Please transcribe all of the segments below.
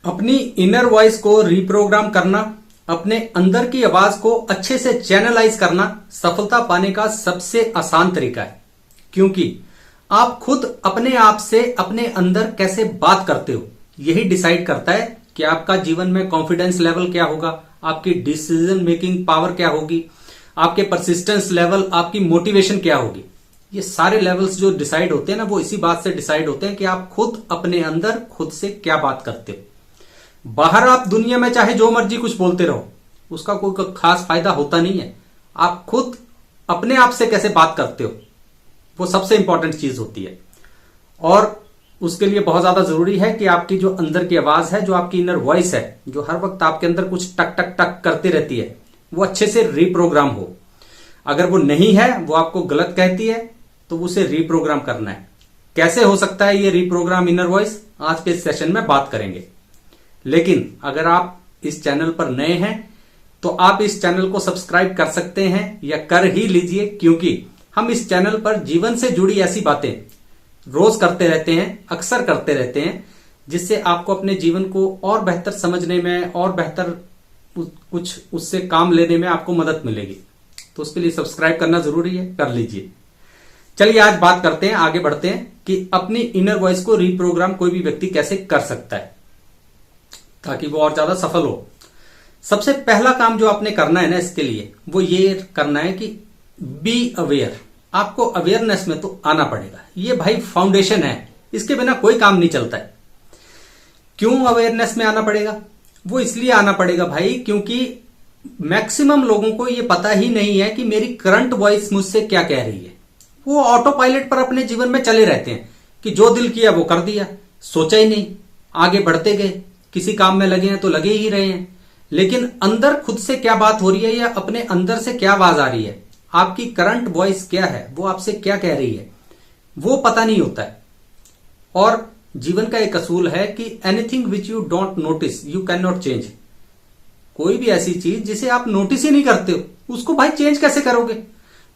अपनी inner voice को reprogram करना, अपने अंदर की आवाज को अच्छे से चैनलाइज करना सफलता पाने का सबसे आसान तरीका है। क्योंकि आप खुद अपने आप से अपने अंदर कैसे बात करते हो यही डिसाइड करता है कि आपका जीवन में कॉन्फिडेंस लेवल क्या होगा, आपकी डिसीजन मेकिंग पावर क्या होगी, आपके परसिस्टेंस लेवल, आपकी मोटिवेशन क्या होगी। ये सारे लेवल्स जो डिसाइड होते हैं ना, वो इसी बात से डिसाइड होते हैं कि आप खुद अपने अंदर खुद से क्या बात करते हो। बाहर आप दुनिया में चाहे जो मर्जी कुछ बोलते रहो, उसका कोई खास फायदा होता नहीं है। आप खुद अपने आप से कैसे बात करते हो वो सबसे इंपॉर्टेंट चीज होती है। और उसके लिए बहुत ज्यादा जरूरी है कि आपकी जो अंदर की आवाज है, जो आपकी इनर वॉइस है, जो हर वक्त आपके अंदर कुछ टक टक टक करती रहती है, वो अच्छे से रिप्रोग्राम हो। अगर वो नहीं है, वो आपको गलत कहती है, तो उसे रिप्रोग्राम करना है। कैसे हो सकता है ये रिप्रोग्राम इनर वॉइस, आज के सेशन में बात करेंगे। लेकिन अगर आप इस चैनल पर नए हैं तो आप इस चैनल को सब्सक्राइब कर सकते हैं या कर ही लीजिए, क्योंकि हम इस चैनल पर जीवन से जुड़ी ऐसी बातें रोज करते रहते हैं, अक्सर करते रहते हैं, जिससे आपको अपने जीवन को और बेहतर समझने में और बेहतर कुछ उससे काम लेने में आपको मदद मिलेगी। तो उसके लिए सब्सक्राइब करना जरूरी है, कर लीजिए। चलिए आज बात करते हैं, आगे बढ़ते हैं कि अपनी इनर वॉइस को रिप्रोग्राम कोई भी व्यक्ति कैसे कर सकता है ताकि वो और ज्यादा सफल हो। सबसे पहला काम जो आपने करना है ना इसके लिए, वो ये करना है कि बी अवेयर। आपको अवेयरनेस में तो आना पड़ेगा। ये भाई फाउंडेशन है, इसके बिना कोई काम नहीं चलता है। क्यों अवेयरनेस में आना पड़ेगा? वो इसलिए आना पड़ेगा भाई, क्योंकि मैक्सिमम लोगों को ये पता ही नहीं है कि मेरी करंट वॉइस मुझसे क्या कह रही है। वो ऑटो पायलट पर अपने जीवन में चले रहते हैं कि जो दिल किया वो कर दिया, सोचा ही नहीं, आगे बढ़ते गए, किसी काम में लगे हैं तो लगे ही रहे हैं। लेकिन अंदर खुद से क्या बात हो रही है या अपने अंदर से क्या आवाज आ रही है, आपकी करंट वॉइस क्या है, वो आपसे क्या कह रही है, वो पता नहीं होता है। और जीवन का एक असूल है कि anything which you don't notice you can not change. कोई भी ऐसी चीज जिसे आप नोटिस ही नहीं करते हो, उसको भाई चेंज कैसे करोगे?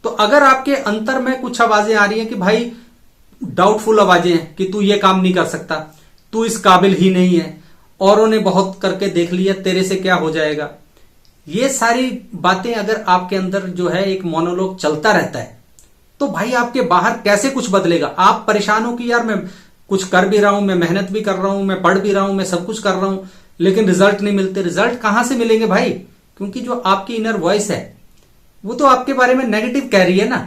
तो अगर आपके अंतर में कुछ आवाजें आ रही हैं कि भाई डाउटफुल आवाजें हैं कि तू ये काम नहीं कर सकता, तू इस काबिल ही नहीं है, औरों ने बहुत करके देख लिया, तेरे से क्या हो जाएगा, ये सारी बातें अगर आपके अंदर जो है एक मोनोलॉग चलता रहता है, तो भाई आपके बाहर कैसे कुछ बदलेगा? आप परेशान हो कि यार मैं कुछ कर भी रहा हूं, मैं मेहनत भी कर रहा हूं, मैं पढ़ भी रहा हूं, मैं सब कुछ कर रहा हूं, लेकिन रिजल्ट नहीं मिलते। रिजल्ट कहां से मिलेंगे भाई? क्योंकि जो आपकी इनर वॉइस है वो तो आपके बारे में नेगेटिव कह रही है ना।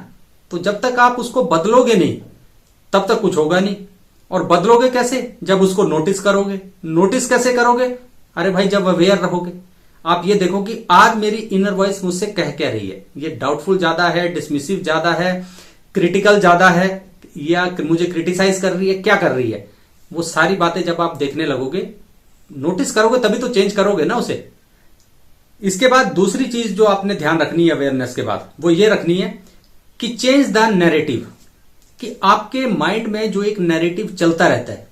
तो जब तक आप उसको बदलोगे नहीं तब तक कुछ होगा नहीं। और बदलोगे कैसे? जब उसको नोटिस करोगे। नोटिस कैसे करोगे? अरे भाई जब अवेयर रहोगे। आप ये देखो कि आज मेरी इनर वॉइस मुझसे कह क्या रही है, ये डाउटफुल ज्यादा है, डिसमिसिव ज्यादा है, क्रिटिकल ज्यादा है, या मुझे क्रिटिसाइज कर रही है, क्या कर रही है। वो सारी बातें जब आप देखने लगोगे, नोटिस करोगे, तभी तो चेंज करोगे ना उसे। इसके बाद दूसरी चीज जो आपने ध्यान रखनी है अवेयरनेस के बाद, वो ये रखनी है कि चेंज द नैरेटिव। कि आपके माइंड में जो एक नैरेटिव चलता रहता है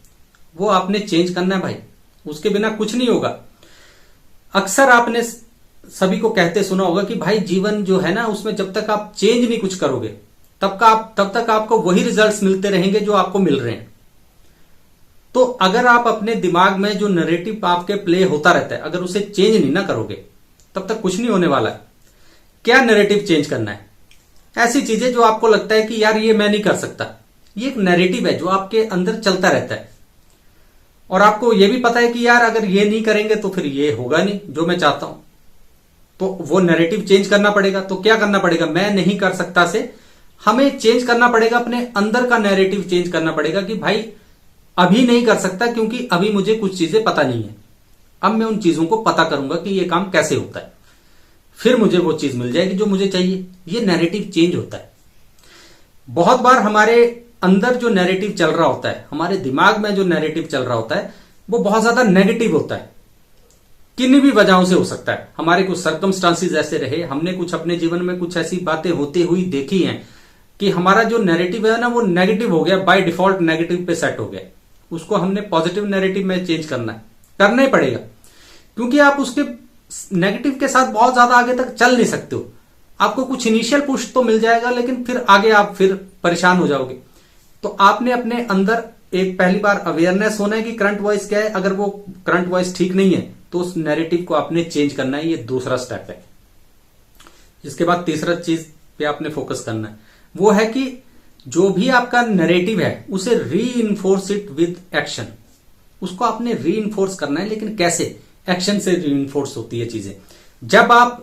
वो आपने चेंज करना है भाई, उसके बिना कुछ नहीं होगा। अक्सर आपने सभी को कहते सुना होगा कि भाई जीवन जो है ना, उसमें जब तक आप चेंज नहीं कुछ करोगे तब तक आपको वही रिजल्ट्स मिलते रहेंगे जो आपको मिल रहे हैं। तो अगर आप अपने दिमाग में जो नैरेटिव आपके प्ले होता रहता है, अगर उसे चेंज नहीं ना करोगे तब तक कुछ नहीं होने वाला है। क्या नैरेटिव चेंज करना है? ऐसी चीजें जो आपको लगता है कि यार ये मैं नहीं कर सकता, ये एक नैरेटिव है जो आपके अंदर चलता रहता है। और आपको ये भी पता है कि यार अगर ये नहीं करेंगे तो फिर ये होगा नहीं जो मैं चाहता हूं। तो वो नैरेटिव चेंज करना पड़ेगा। तो क्या करना पड़ेगा? मैं नहीं कर सकता से हमें चेंज करना पड़ेगा, अपने अंदर का नैरेटिव चेंज करना पड़ेगा कि भाई अभी नहीं कर सकता क्योंकि अभी मुझे कुछ चीजें पता नहीं है। अब मैं उन चीजों को पता करूंगा कि ये काम कैसे होता है, फिर मुझे वो चीज मिल जाएगी जो मुझे चाहिए। ये नैरेटिव चेंज होता है। बहुत बार हमारे अंदर जो नैरेटिव चल रहा होता है, हमारे दिमाग में जो नैरेटिव चल रहा होता है, वो बहुत ज्यादा नेगेटिव होता है। किन्हीं भी वजहों से हो सकता है। हमारे कुछ सर्कमस्टांसिस ऐसे रहे, हमने कुछ अपने जीवन में कुछ ऐसी बातें होती हुई देखी हैं कि हमारा जो नैरेटिव है ना, वो नेगेटिव हो गया, बाय डिफॉल्ट नेगेटिव पे सेट हो गया। उसको हमने पॉजिटिव नैरेटिव में चेंज करना है, करना ही पड़ेगा। क्योंकि आप उसके नेगेटिव के साथ बहुत ज्यादा आगे तक चल नहीं सकते हो। आपको कुछ इनिशियल पुश तो मिल जाएगा, लेकिन फिर आगे आप फिर परेशान हो जाओगे। तो आपने अपने अंदर एक पहली बार अवेयरनेस होना है कि करंट वॉइस क्या है। अगर वो करंट वॉइस ठीक नहीं है तो उस नैरेटिव को आपने चेंज करना है, ये दूसरा स्टेप है। इसके बाद तीसरा चीज पे आपने फोकस करना है, वो है कि जो भी आपका नैरेटिव है उसे री इट विद एक्शन। उसको आपने री करना है, लेकिन कैसे? एक्शन से री होती है चीजें। जब आप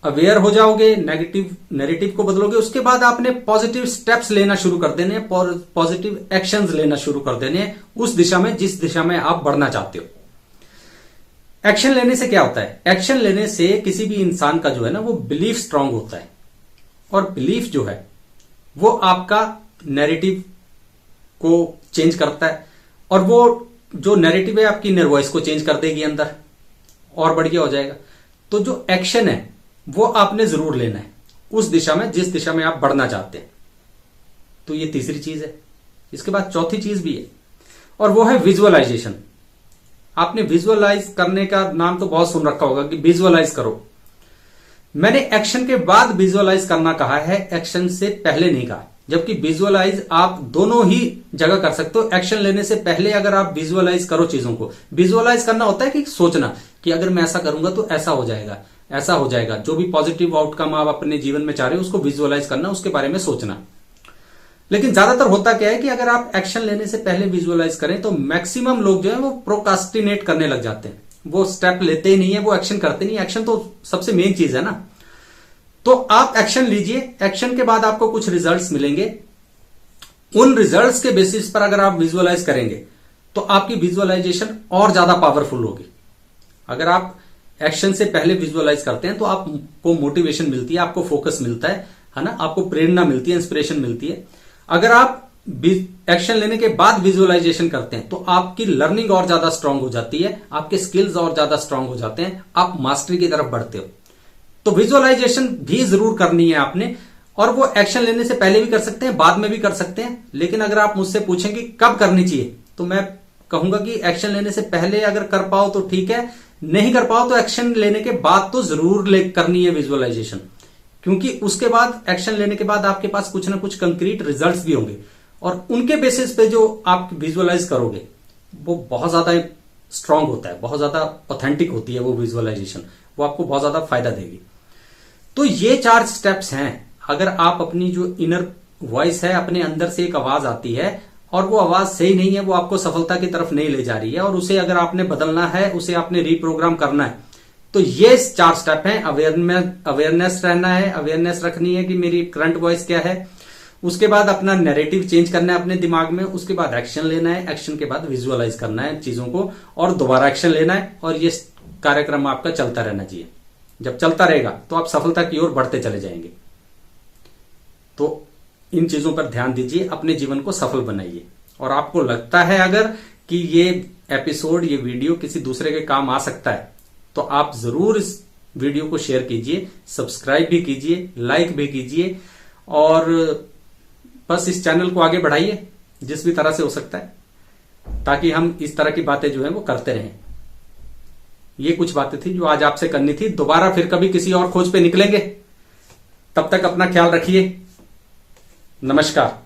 अवेयर हो जाओगे, नेगेटिव नैरेटिव को बदलोगे, उसके बाद आपने पॉजिटिव स्टेप्स लेना शुरू कर देने हैं, पॉजिटिव एक्शंस लेना शुरू कर देने हैं उस दिशा में जिस दिशा में आप बढ़ना चाहते हो। एक्शन लेने से क्या होता है? एक्शन लेने से किसी भी इंसान का जो है ना वो बिलीफ स्ट्रांग होता है, और बिलीफ जो है वो आपका नैरेटिव को चेंज करता है, और वो जो नैरेटिव है आपकी इनर वॉइस को चेंज कर देगी अंदर, और बढ़िया हो जाएगा। तो जो एक्शन है वो आपने जरूर लेना है उस दिशा में जिस दिशा में आप बढ़ना चाहते हैं। तो ये तीसरी चीज है। इसके बाद चौथी चीज भी है, और वो है विजुअलाइजेशन। आपने विजुअलाइज करने का नाम तो बहुत सुन रखा होगा कि विजुअलाइज करो। मैंने एक्शन के बाद विजुअलाइज करना कहा है, एक्शन से पहले नहीं कहा। जबकि विजुअलाइज आप दोनों ही जगह कर सकते हो। एक्शन लेने से पहले अगर आप विजुअलाइज करो चीजों को, विजुअलाइज करना होता है कि सोचना कि अगर मैं ऐसा करूंगा तो ऐसा हो जाएगा, ऐसा हो जाएगा। जो भी पॉजिटिव आउटकम आप अपने जीवन में चाह रहे हो उसको विजुअलाइज करना, उसके बारे में सोचना। लेकिन ज्यादातर होता क्या है कि अगर आप एक्शन लेने से पहले विजुअलाइज करें तो मैक्सिमम लोग जो है वो प्रोकास्टिनेट करने लग जाते हैं, वो स्टेप लेते ही नहीं है, वो एक्शन करते नहीं। एक्शन तो सबसे मेन चीज है ना। तो आप एक्शन लीजिए, एक्शन के बाद आपको कुछ रिजल्ट्स मिलेंगे। उन रिजल्ट्स के बेसिस पर अगर आप विजुअलाइज करेंगे तो आपकी विजुअलाइजेशन और ज्यादा पावरफुल होगी। अगर आप एक्शन से पहले विजुअलाइज करते हैं तो आपको मोटिवेशन मिलती है, आपको फोकस मिलता है ना, आपको प्रेरणा मिलती है, इंस्पिरेशन मिलती है। अगर आप एक्शन लेने के बाद विजुअलाइजेशन करते हैं तो आपकी लर्निंग और ज्यादा स्ट्रांग हो जाती है, आपके स्किल्स और ज्यादा स्ट्रांग हो जाते हैं, आप मास्टरी की तरफ बढ़ते हो। तो विजुअलाइजेशन भी जरूर करनी है आपने, और वो एक्शन लेने से पहले भी कर सकते हैं, बाद में भी कर सकते हैं। लेकिन अगर आप मुझसे पूछें कि कब करनी चाहिए तो मैं कहूंगा कि एक्शन लेने से पहले अगर कर पाओ तो ठीक है, नहीं कर पाओ तो एक्शन लेने के बाद तो जरूर करनी है विजुअलाइजेशन। क्योंकि उसके बाद एक्शन लेने के बाद आपके पास कुछ ना कुछ कंक्रीट रिजल्ट्स भी होंगे, और उनके बेसिस पे जो आप विजुअलाइज करोगे वो बहुत ज्यादा स्ट्रांग होता है, बहुत ज्यादा ऑथेंटिक होती है वो विजुअलाइजेशन, वो आपको बहुत ज्यादा फायदा देगी। तो ये 4 स्टेप्स हैं। अगर आप अपनी जो इनर वॉइस है, अपने अंदर से एक आवाज आती है और वो आवाज सही नहीं है, वो आपको सफलता की तरफ नहीं ले जा रही है, और उसे अगर आपने बदलना है, उसे आपने रीप्रोग्राम करना है, तो ये 4 स्टेप हैं। अवेयरनेस रहना है, अवेयरनेस रखनी है कि मेरी करंट वॉइस क्या है। उसके बाद अपना नैरेटिव चेंज करना है अपने दिमाग में। उसके बाद एक्शन लेना है, एक्शन के बाद विजुअलाइज करना है चीजों को, और दोबारा एक्शन लेना है। और ये कार्यक्रम आपका चलता रहना चाहिए। जब चलता रहेगा तो आप सफलता की ओर बढ़ते चले जाएंगे। तो इन चीजों पर ध्यान दीजिए, अपने जीवन को सफल बनाइए। और आपको लगता है अगर कि ये एपिसोड, ये वीडियो किसी दूसरे के काम आ सकता है तो आप जरूर इस वीडियो को शेयर कीजिए, सब्सक्राइब भी कीजिए, लाइक भी कीजिए, और बस इस चैनल को आगे बढ़ाइए जिस भी तरह से हो सकता है, ताकि हम इस तरह की बातें जो है वो करते रहें। ये कुछ बातें थी जो आज आपसे करनी थी। दोबारा फिर कभी किसी और खोज पे निकलेंगे। तब तक अपना ख्याल रखिए। नमस्कार।